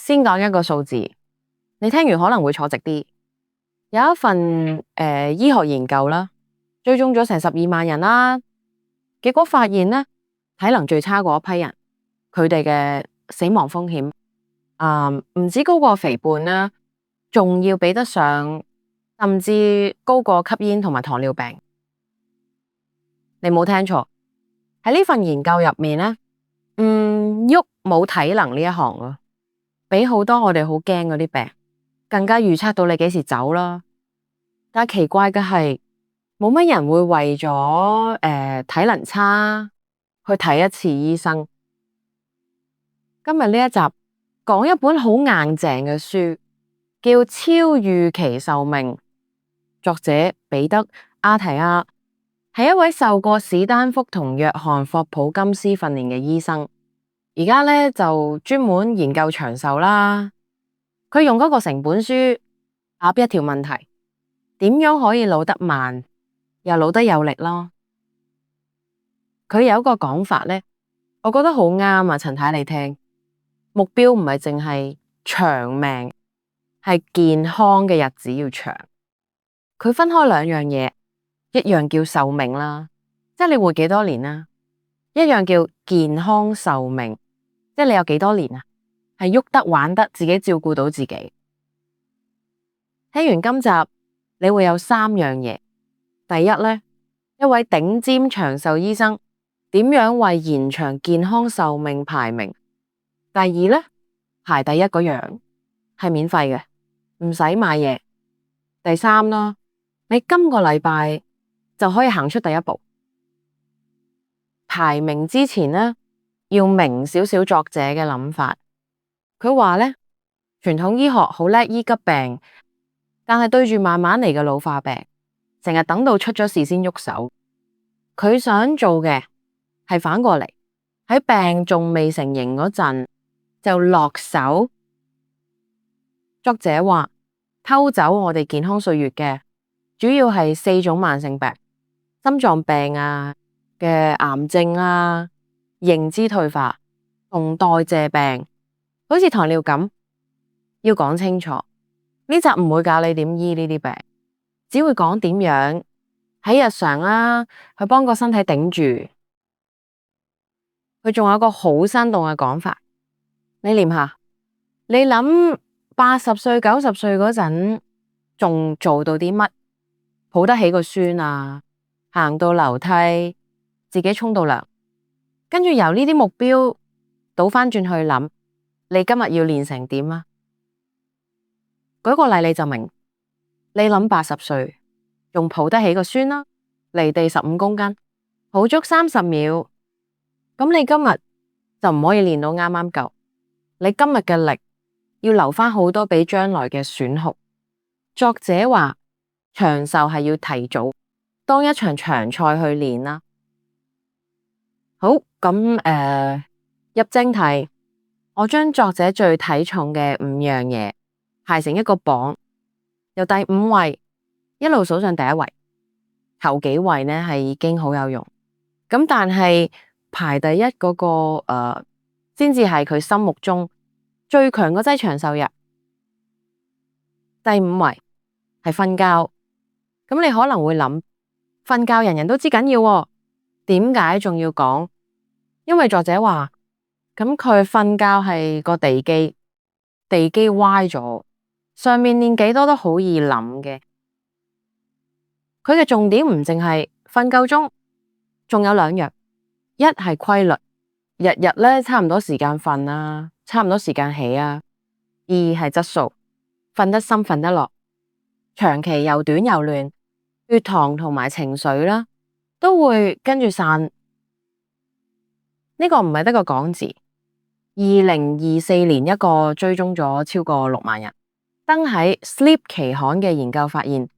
先講一個數字，你聽完可能會坐直啲。有一份醫學研究啦，追蹤咗成12萬人啦，結果發現呢，體能最差嗰一批人，佢哋嘅死亡風險唔止高過肥胖啦，仲要比得上，甚至高過吸煙同埋糖尿病。你冇聽錯，喺呢份研究入面呢，喐冇體能呢一行咯，比好多我哋好驚嗰啲病，更加預測到你幾時走啦。但係奇怪嘅係，冇乜人會為咗體能差去睇一次醫生。今日呢一集講一本好硬淨嘅書，叫《超預期壽命》，作者彼得·阿提亞係一位受過史丹福同約翰霍普金斯訓練嘅醫生，而家呢就專門研究長壽啦。佢用嗰個成本書答一條問題：點樣可以老得慢又老得有力咯？佢有一個講法呢，我覺得好啱啊，陳太你聽。目標唔係淨係長命，係健康嘅日子要長。佢分開兩樣嘢，一樣叫壽命啦，即係你活幾多年啦；一樣叫健康壽命，即係你有幾多年啊，係喐得玩得，自己照顧到自己。聽完今集，你會有3樣嘢。第一呢，一位頂尖長壽醫生點樣為延長健康壽命排名。第二呢，排第一嗰樣係免費嘅，唔使買嘢。第三咯，你今個禮拜就可以行出第一步。排名之前呢，要明少少作者嘅諗法。佢話呢，傳統醫學好叻醫急病，但係對住慢慢嚟嘅老化病，成日等到出咗事先喐手。佢想做嘅係反過嚟，喺病仲未成形嗰陣就落手。作者話，偷走我哋健康歲月嘅主要係4種慢性病：心臟病啊嘅癌症啊、認知退化同代謝病，好似糖尿咁。要講清楚，呢集唔會教你點醫呢啲病，只會講點樣喺日常去幫個身體頂住。佢仲有個好生動嘅講法，你念下，你諗80歲、90歲嗰陣仲做到啲乜？抱得起個孫啊，行到樓梯，自己沖到涼，跟住由呢啲目標倒翻轉去諗，你今日要練成點啊？舉個例你就明，你諗80歲仲抱得起個孫啦，離地15公斤，抱足30秒，咁你今日就唔可以練到啱啱夠，你今日嘅力要留翻好多俾將來嘅損耗。作者話長壽係要提早當一場長賽去練啦。好，咁入正題，我將作者最睇重嘅5樣嘢排成一個榜，由第5位一路數上第一位，頭幾位呢係已經好有用，咁但係排第一嗰個先至係佢心目中最強嗰劑長壽藥。第5位係瞓覺，咁你可能會諗，瞓覺人人都知緊要喎，點解仲要講？因為作者話，咁佢瞓覺係個地基歪咗，上面練幾多都好易諗嘅。佢嘅重點唔淨係瞓夠鐘，仲有2樣，一係規律，日日咧差唔多時間瞓啊，差唔多時間起啊；二係質素，瞓得深瞓得落，長期又短又亂，血糖同埋情緒啦都會跟住散。呢個唔係得個講字。2024年一個追蹤咗超過6萬人，登喺 Sleep 期刊嘅研究發現，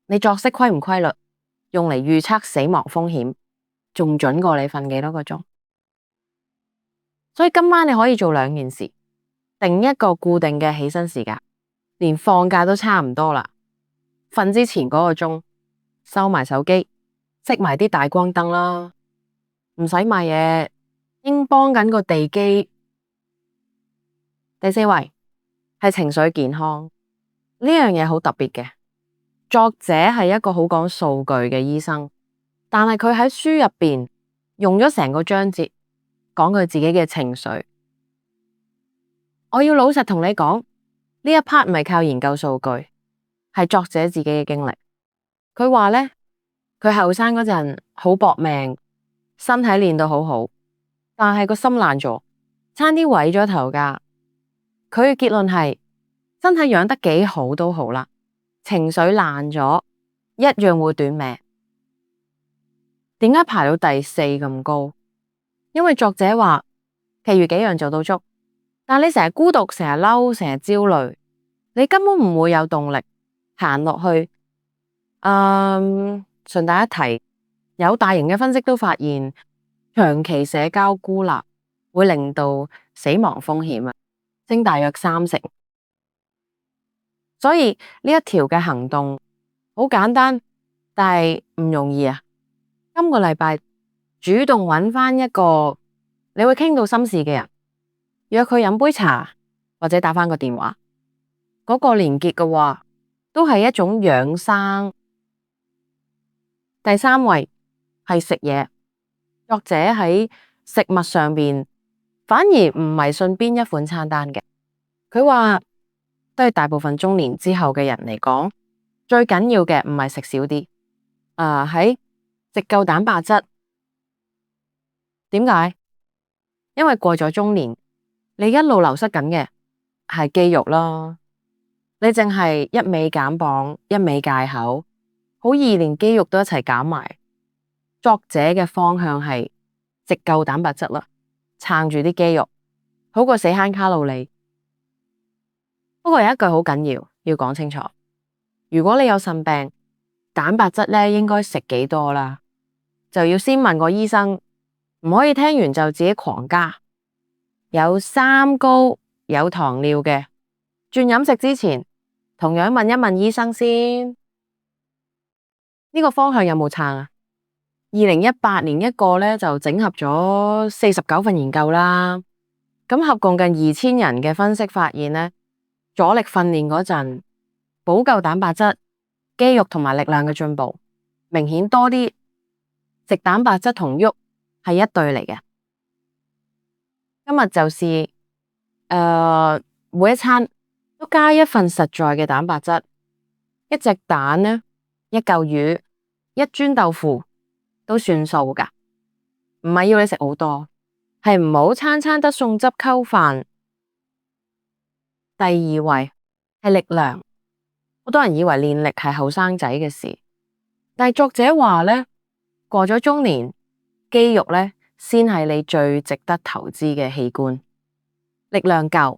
你作息規唔規律，用嚟預測死亡風險，仲準過你瞓幾多個鐘。所以今晚你可以做2件事，定一個固定嘅起身時間，連放假都差唔多啦。瞓之前嗰個鐘，收埋手機，熄埋啲大光燈啦，唔使買嘢，應幫緊個地基。第4位係情緒健康。呢樣嘢好特別嘅。作者係一個好講數據嘅醫生，但係佢喺書入邊用咗成個章節講佢自己嘅情緒。我要老實同你講，呢一 part 唔係靠研究數據，係作者自己嘅經歷。佢話呢，佢後生嗰陣好搏命，身體練到好好，但係個心爛咗，差啲毀咗頭㗎。佢嘅結論係，身體養得幾好都好啦，情緒爛咗一樣會短命。點解排到第4咁高？因為作者話，其餘幾樣做到足，但你成日孤獨，成日嬲，成日焦慮，你根本唔會有動力行落去。順帶一提，有大型嘅分析都發現，長期社交孤立會令到死亡風險升大約30%。所以呢一條嘅行動好簡單，但係唔容易啊。今個禮拜主動揾返一個你會傾到心事嘅人，約佢飲杯茶或者打返個電話，嗰個連結嘅話都係一種養生。第3位係食嘢，作者喺食物上邊反而唔迷信邊一款餐單嘅。佢話對大部分中年之後嘅人嚟講，最緊要嘅唔係食少啲，喺食夠蛋白質。點解？因為過咗中年，你一路流失緊嘅係肌肉咯。你淨係一味減磅，一味戒口，好易連肌肉都一齊減埋。作者嘅方向係食夠蛋白質啦，撐住啲肌肉，好過死慳卡路里。不過有一句好緊要講清楚，如果你有腎病，蛋白質咧應該食幾多啦？就要先問個醫生，唔可以聽完就自己狂加。有三高、有糖尿嘅，轉飲食之前，同樣問一問醫生先。呢個方向有冇撐啊？2018年一個咧就整合咗49份研究啦，咁合共近2000人嘅分析發現咧，阻力訓練嗰陣補夠蛋白質、肌肉同埋力量嘅進步明顯多啲。食蛋白質同喐係一對嚟嘅。今日就是每一餐都加一份實在嘅蛋白質，一隻蛋呢，一嚿魚，一磚豆腐都算數噶，唔係要你食好多，係唔好餐餐得餸汁溝飯。第2位係力量，好多人以為練力係後生仔嘅事，但係作者話呢，過咗中年，肌肉呢先係你最值得投資嘅器官。力量夠，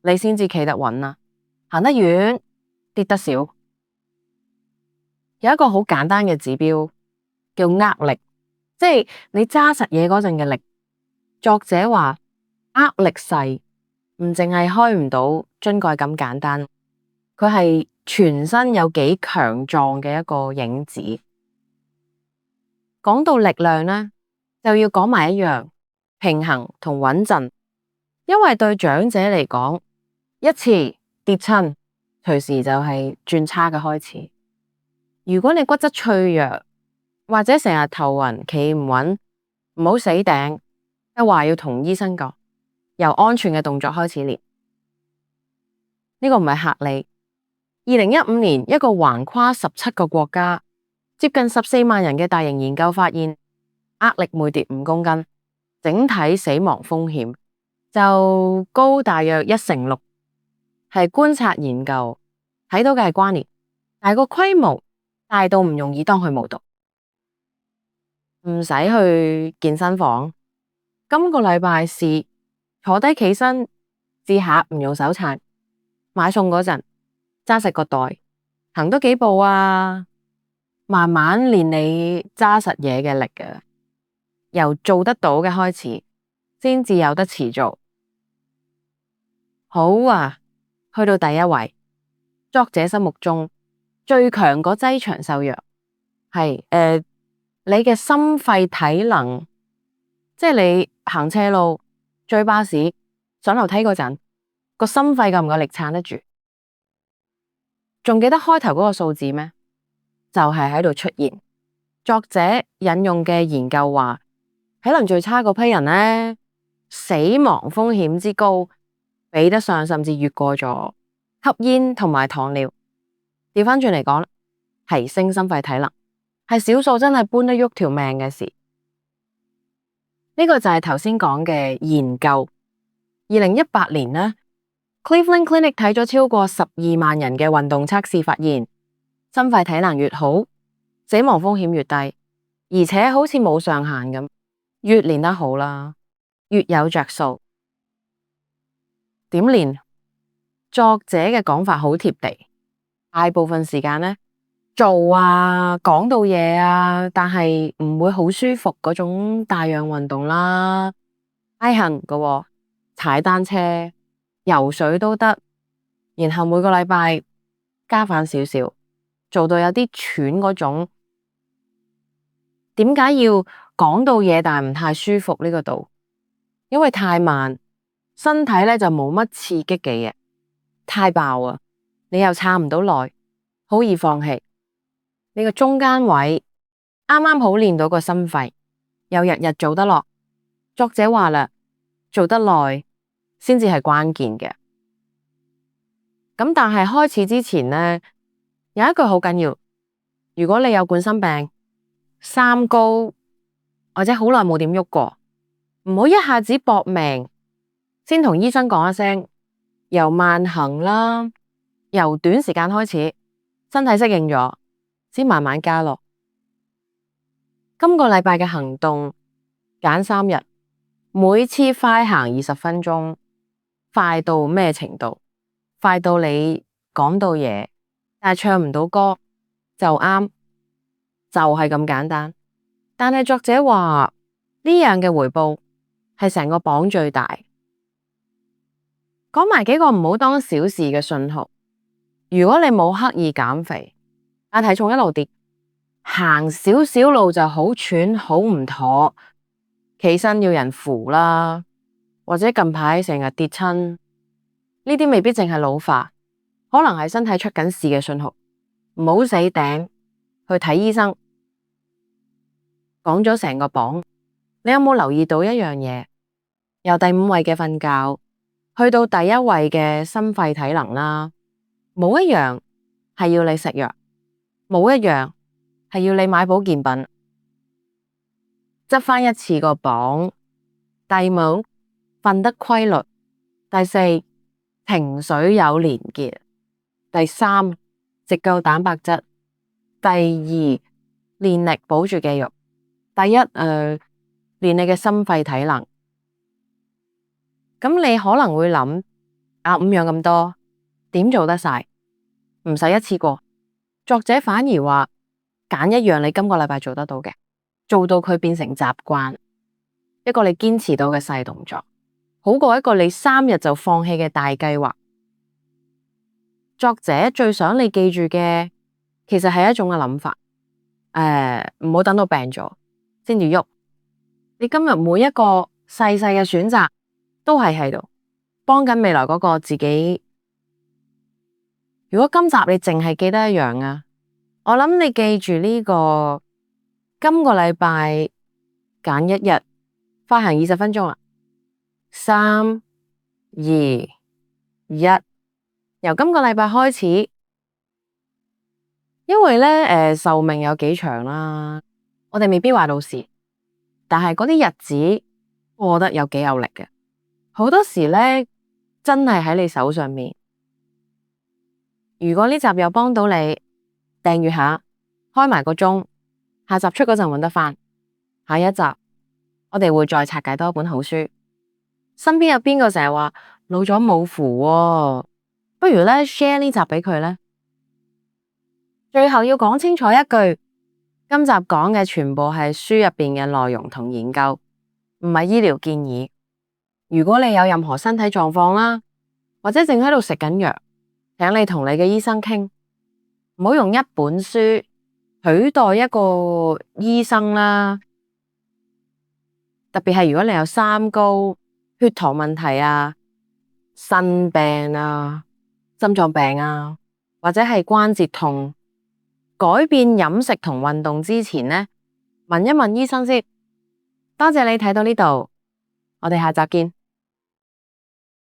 你先至企得穩啦，行得遠，跌得少。有一個好簡單嘅指標叫握力，即係你揸實嘢嗰陣嘅力。作者話握力細唔淨係開唔到樽蓋咁簡單，佢係全身有幾強壯嘅一個影子。講到力量呢，就要講埋一樣平衡同穩陣，因為對長者嚟講，一次跌親，隨時就係轉差嘅開始。如果你骨質脆弱，或者成日頭暈企唔穩，唔好死頂，就話要同醫生講，由安全嘅動作開始練。呢個唔係嚇你。2015年一個橫跨17個國家，接近14萬人嘅大型研究發現，握力每跌5公斤，整體死亡風險就高大約1/6。係觀察研究睇到嘅係關聯，但係個規模大到唔容易當佢無睹。唔使去健身房，今個禮拜試坐低企身，試下唔用手撐，買餸嗰陣揸實個袋，行多幾步啊，慢慢練你揸實嘢嘅力嘅，由做得到嘅開始，先至有得持續。好啊，去到第1位，作者心目中最強嗰劑長壽藥係你嘅心肺體能，即係你行斜路、追巴士、上樓梯嗰陣，個心肺夠唔夠力撐得住？仲記得開頭嗰個數字咩？就係喺度出現。作者引用嘅研究話，體能最差嗰批人呢，死亡風險之高，比得上甚至越過咗吸煙同埋糖尿。調翻轉嚟講，提升心肺體能係少數真係搬得喐條命嘅事。呢個就係頭先講嘅研究。2018年呢 Cleveland Clinic 睇咗超過12萬人嘅運動測試，發現心肺體能越好，死亡風險越低，而且好似冇上限咁，越練得好啦，越有着數。點練？作者嘅講法好貼地，大部分時間呢，做啊，講到嘢啊，但係唔會好舒服嗰種帶氧運動啦，挨行㗎喎，踩單車、游水都得，然後每個禮拜加返少少，做到有啲喘嗰種。點解要講到嘢但係唔太舒服呢個度？因為太慢，身體咧就冇乜刺激嘅嘢，太爆啊，你又撐唔到耐，好易放棄。呢個中間位啱啱好練到個心肺，又日日做得落。作者話啦，做得耐先至係關鍵嘅。咁但係開始之前呢，有一句好緊要，如果你有冠心病、三高或者好耐冇點喐過，唔好一下子搏命，先同醫生講一聲，由慢行啦，由短時間開始，身體適應咗，先慢慢加落。今個禮拜嘅行動揀3日，每次快行20分鐘，快到咩程度？快到你講到嘢，但係唱唔到歌就啱，就係咁簡單。但係作者話呢樣嘅回報係成個榜最大。講埋幾個唔好當小事嘅信號。如果你冇刻意減肥，但體重一路跌，行少少路就好喘好唔妥，起身要人扶啦，或者近排成日跌親，呢啲未必淨係老化，可能係身體出緊事嘅信號。唔好死頂，去睇醫生。講咗成個榜，你有冇留意到一樣嘢？由第5位嘅瞓覺，去到第1位嘅心肺體能啦，冇一樣係要你食藥，冇一樣係要你買保健品。執返一次個榜，第5瞓得規律，第4情緒有連結，第3食夠蛋白質，第2練力保住肌肉，第1練你嘅心肺體能。咁你可能會諗5樣咁多，點做得晒？唔使一次過。作者反而話揀一樣你今個禮拜做得到嘅，做到佢變成習慣，一個你堅持到嘅細動作，好過一個你3日就放棄嘅大計劃。作者最想你記住嘅，其實係一種嘅諗法，唔好等到病咗先至喐。你今日每一個細細嘅選擇，都係喺度幫緊未來嗰個自己。如果今集你淨係記得一樣啊，我諗你記住呢個今個禮拜揀1日快行20分鐘啦，3、2、1，由今個禮拜開始。因為咧壽命有幾長啦，我哋未必話到時，但係嗰啲日子過得有幾有力嘅，好多時咧真係喺你手上面。如果呢集有幫到你，訂閱下，開埋個鐘，下集出嗰陣揾得返。下一集我哋會再拆解多一本好書。身邊有邊個成日話老咗冇符喎？不如咧 share 呢集俾佢咧。最後要講清楚一句，今集講嘅全部係書入邊嘅內容同研究，唔係醫療建議。如果你有任何身體狀況啦，或者正喺度食緊藥，請你同你嘅醫生傾，唔好用一本書取代一個醫生啦。特別係如果你有三高、血糖問題啊，腎病啊、心臟病啊，或者係關節痛，改變飲食同運動之前呢，問一問醫生先。多謝你睇到呢度，我哋下集見。